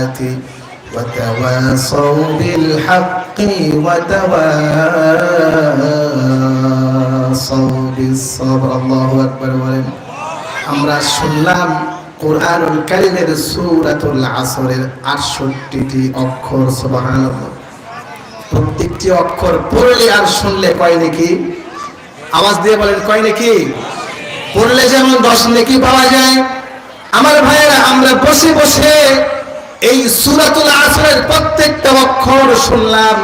الصلاة وتواصوا بالحق وتواصوا بالصبر الله أكبر বলেন আমরা শুনলাম কোরআনুল কারীমের সূরাতুল আসরের 68টি অক্ষর সুবহানাল্লাহ প্রত্যেকটি অক্ষর পড়লে আর শুনলে কয় নেকি আওয়াজ দিয়ে বলেন কয় নেকি পড়লে যেমন 10 নেকি পাওয়া যায় আমার ভাইয়েরা আমরা বসে বসে এই সূরাতুল আসরের প্রত্যেকটা অক্ষর শুনলাম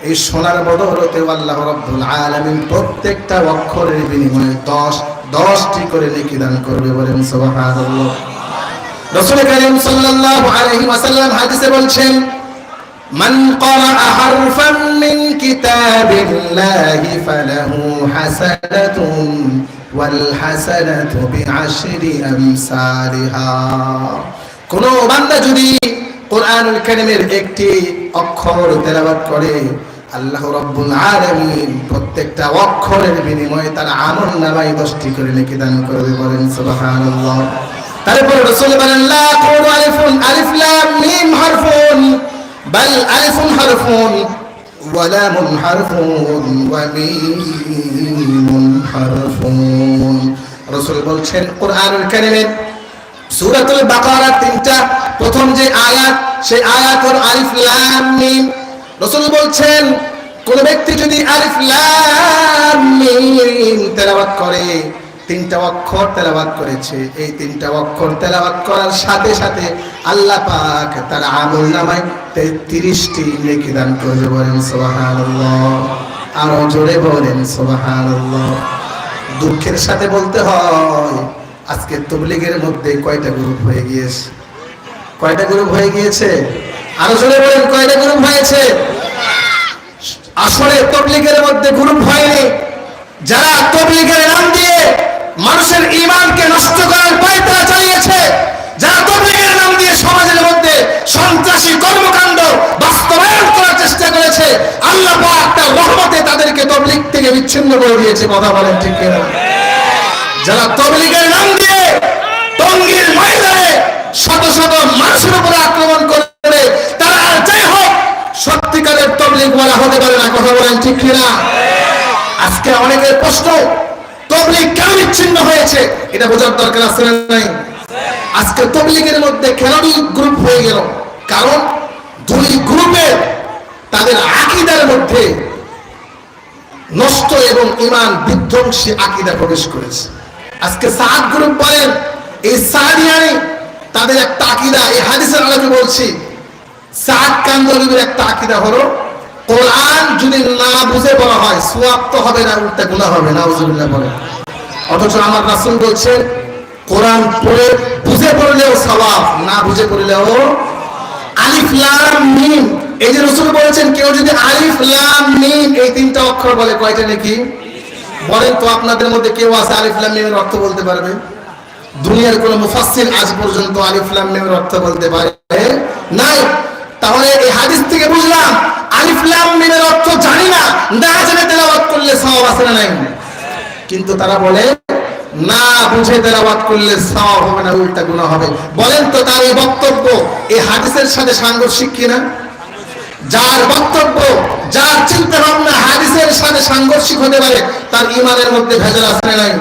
এই শোনার বদৌলতে আল্লাহ রাব্বুল আলামিন প্রত্যেকটা অক্ষরের বিনিময়ে 10টি করে নেকি দান করবে বলেন সুবহানাল্লাহ রাসূল কারীম সাল্লাল্লাহু আলাইহি ওয়াসাল্লাম হাদিসে বলছেন মান ক্বারা হারফান মিন কিতাবিল্লাহি ফালাহু হাসানাতুন ওয়াল হাসানাতু বিআশরি আমসালিহা কোন বান্দা যদি কোরআনুল কারীমের একটি অক্ষর তেলাওয়াত করে আল্লাহ রাব্বুল আলামিন প্রত্যেকটা অক্ষরের বিনিময়ে তার আমলনামায় 10টি করে নেকি দান করবে বলেন সুবহানাল্লাহ তারপর রাসূল বলেন লা কুরু আলিফুন আলিফ লাম মিম হারফুন বাল আলিফুন হারফুন ওয়া লামুন হারফুন ওয়া মিমুন হারফুন রাসূল বলছেন কোরআনুল কারীমের সূরাতুল বাকারা 3টা প্রথম যে আয়াত সেই আয়াতের আলিফ লাম মিম রাসূল বলছেন কোন ব্যক্তি যদি আলিফ লাম মিম তেলাওয়াত করে 3টা অক্ষর তেলাওয়াত করেছে এই 3টা অক্ষর তেলাওয়াত করার সাথে সাথে আল্লাহ পাক তার আমলনামায় 33টি নেকি দান করবে বলেন সুবহানাল্লাহ আর জোরে বলেন সুবহানাল্লাহ দুঃখের সাথে বলতে হয় আজকে তাবলীগের মধ্যে কয়টা গ্রুপ হয়ে গিয়েছে আরো জোরে বলেন কয়টা গ্রুপ হয়েছে আসলে তাবলীগের মধ্যে গ্রুপ হয়নি যারা তাবলীগের নাম দিয়ে মানুষের ঈমানকে নষ্ট করার পায়তারা চালিয়েছে যারা তাবলীগের নাম দিয়ে সমাজের মধ্যে সন্ত্রাসী কর্মকাণ্ড বাস্তবায়ন করার চেষ্টা করেছে আল্লাহ পাক তার রহমতে তাদেরকে তাবলীগ থেকে বিচ্ছিন্ন করে দিয়েছে কথা বলেন ঠিক কিনা যারা তাবলীগের নাম দিয়ে টঙ্গীর ময়দানে শত শত মানুষের উপর আক্রমণ করে তারা আর যাই হোক সত্যিকারের তাবলীগ ওয়ালা হতে পারে না কথা বলেন ঠিক কিনা আজকে অনেকের প্রশ্ন তাবলীগ কেন বিচ্ছিন্ন হয়েছে এটা বোঝার দরকার আছে না নাই আজকে তাবলীগের মধ্যে কেন গ্রুপ হয়ে গেল কারণ দুই গ্রুপে তাদের আকীদার মধ্যে নষ্ট এবং ঈমান বিধ্বংসী আকীদা প্রবেশ করেছে আজকে সাদ গ্রুপ বলেন এই সাদিয়ানি তাদের একটা আকীদা এই হাদিসের আলোকে বলছি সাদ কান্দরীর একটা আকীদা হলো কোরআন যদি না বুঝে বলা হয় সওয়াব তো হবে না উল্টা গুনাহ হবে নাউজুবিল্লাহ বলে অথচ আমার রাসূল বলছেন কোরআন পড়ে বুঝে পড়লেও সওয়াব না বুঝে পড়লেও আলিফ লাম মিম এই যে রাসূল বলেছেন কেউ যদি আলিফ লাম মিম এই 3টা অক্ষর বলে কয়টা নাকি বলেন তো আপনাদের মধ্যে কেউ আছে আলিফ লাম মিমের অর্থ বলতে পারবে দুনিয়ার কোন মুফাসসির আজ পর্যন্ত আলিফ লাম মিমের অর্থ বলতে পারে নাই তাহলে এই হাদিস থেকে বুঝলাম আলিফ লাম মিমের অর্থ জানি না না জেনে তেলাওয়াত করলে সওয়াব আছে না নাই কিন্তু তারা বলে না বুঝে তেলাওয়াত করলে সওয়াব হবে না উল্টা গুনাহ হবে বলেন তো তার এই বক্তব্য এই হাদিসের সাথে সাংঘর্ষিক কিনা যার বক্তব্য যার চিন্তা ভাবনা হাদিসের সাথে সাংঘর্ষিক হতে পারে তার ঈমানের মধ্যে ভেজাল আছে না নাই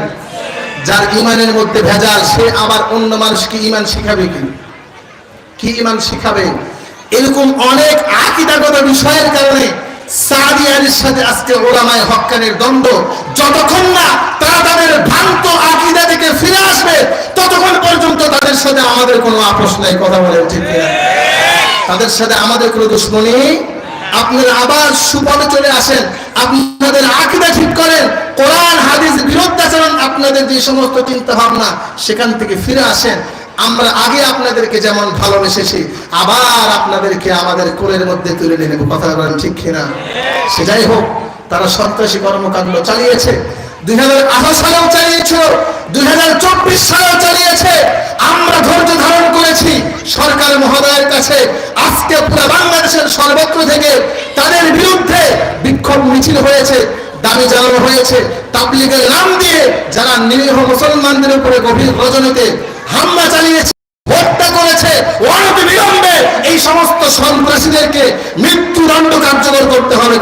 যার ঈমানের মধ্যে ভেজাল সে আবার অন্য মানুষকে ঈমান শিখাবে কি ঈমান শিখাবে এরকম অনেক আকীদাগত বিষয়ের কারণে সাদিয়ানির সাথে আজকে উলামায়ে হক্কানির দ্বন্দ্ব যতক্ষণ না তারা তাদের ভ্রান্ত আকীদা থেকে ফিরে আসবে ততক্ষণ পর্যন্ত তাদের সাথে আমাদের কোনো আপোষ নাই কথা বলেন ঠিক কিনা তাদের সাথে আমাদের কোনো দুশমনি আপনারা আবার সুপথে চলে আসেন আপনাদের আকীদা ঠিক করেন কোরআন হাদিস বিরুদ্ধাচরণ আপনাদের যে সমস্ত চিন্তা ভাবনা সেখান থেকে ফিরে আসেন আমরা আগে আপনাদেরকে যেমন ভালোবেসেছি আবার আপনাদেরকে আমাদের কোলের মধ্যে তুলে নেব কথা বলেন ঠিক কিনা সেটাই হোক তারা সন্ত্রাসী কর্মকাণ্ড চালিয়েছে 2018 সালেও চালিয়েছিল 2024 সালেও চালিয়েছে আমরা ধৈর্য ধারণ করেছি সরকার মহোদয়ের কাছে আজকে পুরো বাংলাদেশের সর্বত্র থেকে তাদের বিরুদ্ধে বিক্ষোভ মিছিল হয়েছে দাবি জানানো হয়েছে তাবলীগের নাম দিয়ে যারা নিরীহ মুসলমানদের উপরে গভীর রজনীতে হামলা চালিয়েছে হত্যা করেছে অনতিবিলম্বে এই সন্ত্রাসীদেরকে মৃত্যুদণ্ড কার্যকর করতে হবে।